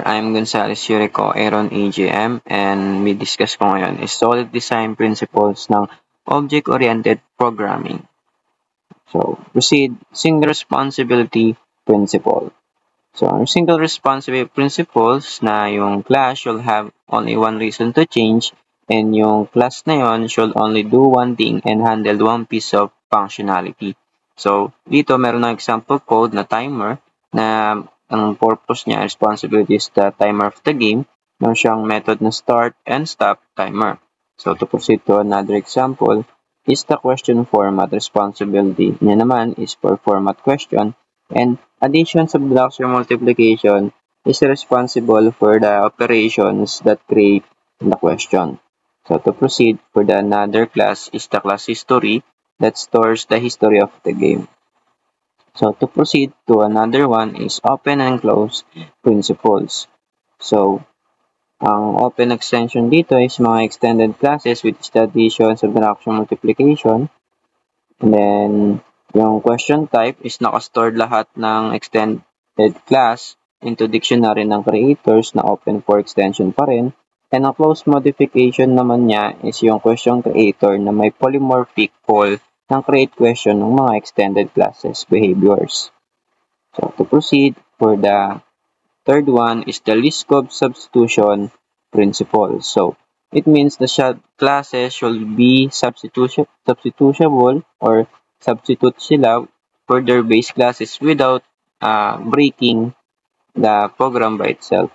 I'm Gonzales Yurico, Aaron AGM, and may discuss ko ngayon is solid design principles ng object-oriented programming. So, proceed, single responsibility principle. So, ang single responsibility principles na yung class should have only one reason to change and yung class na yon should only do one thing and handle one piece of functionality. So, dito meron ng example code na timer na ang purpose niya, responsibility is the timer of the game. Meron siyang method na start and stop timer. So, to proceed to another example is the question format responsibility. Niya naman is for format question and addition, subtraction, multiplication is responsible for the operations that create the question. So to proceed for the another class is the class history that stores the history of the game. So to proceed to another one is open and close principles. So ang open extension dito is mga extended classes which is the addition, subtraction, multiplication. And then yung question type is nakastored lahat ng extended class into dictionary ng creators na open for extension pa rin. And ang close modification naman niya is yung question creator na may polymorphic call ng create question ng mga extended classes behaviors. So to proceed for the third one is the least scope substitution principle. So it means the classes should be substitutable or substitute sila for their base classes without breaking the program by itself.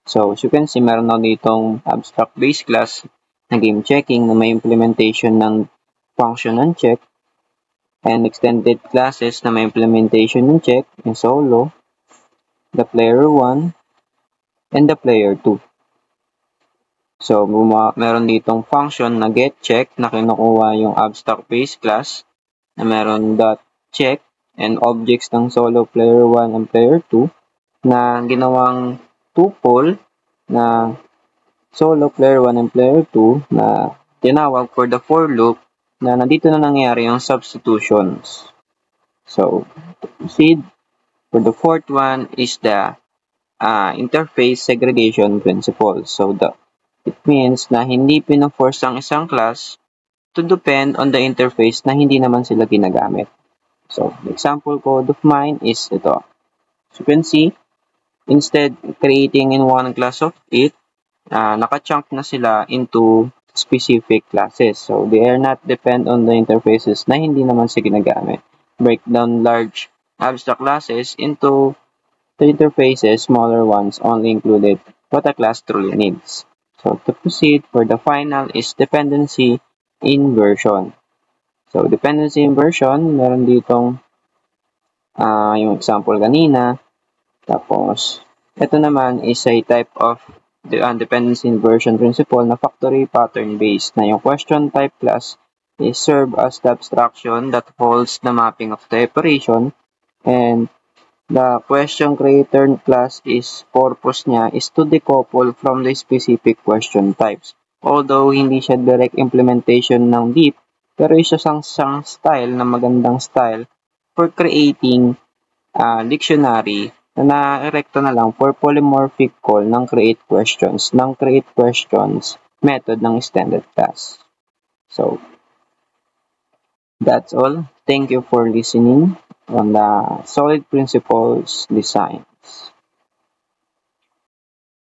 So, as you can see, meron na ditong abstract base class na game checking na may implementation ng function ng check and extended classes na may implementation ng check, yung solo, the player 1, and the player 2. So, meron ditong function na getCheck na kinukuha yung abstract base class na meron .check and objects ng solo player 1 and player 2 na ginawang tuple na solo player 1 and player 2 na tinawag for the for loop na nandito na nangyari yung substitutions. So, to proceed, for the fourth one is the interface segregation principle. So, it means na hindi pina-force ang isang class to depend on the interface na hindi naman sila ginagamit. So, the example code of mine is ito. So, you can see, instead creating in one class of it, naka-chunk na sila into specific classes. So, they are not depend on the interfaces na hindi naman sila ginagamit. Break down large abstract classes into the interfaces, smaller ones only included what a class truly needs. So, to proceed for the final is dependency inversion. So, dependency inversion, meron ditong yung example kanina. Tapos, ito naman is a type of the dependency inversion principle na factory pattern based na yung question type class is serve as the abstraction that holds the mapping of the operation and the question creator class is purpose niya is to decouple from the specific question types. Although hindi siya direct implementation ng deep, pero isa sang style na magandang style for creating dictionary na na-erecta na lang for polymorphic call ng create questions method ng extended class. So, that's all. Thank you for listening on the solid principles design.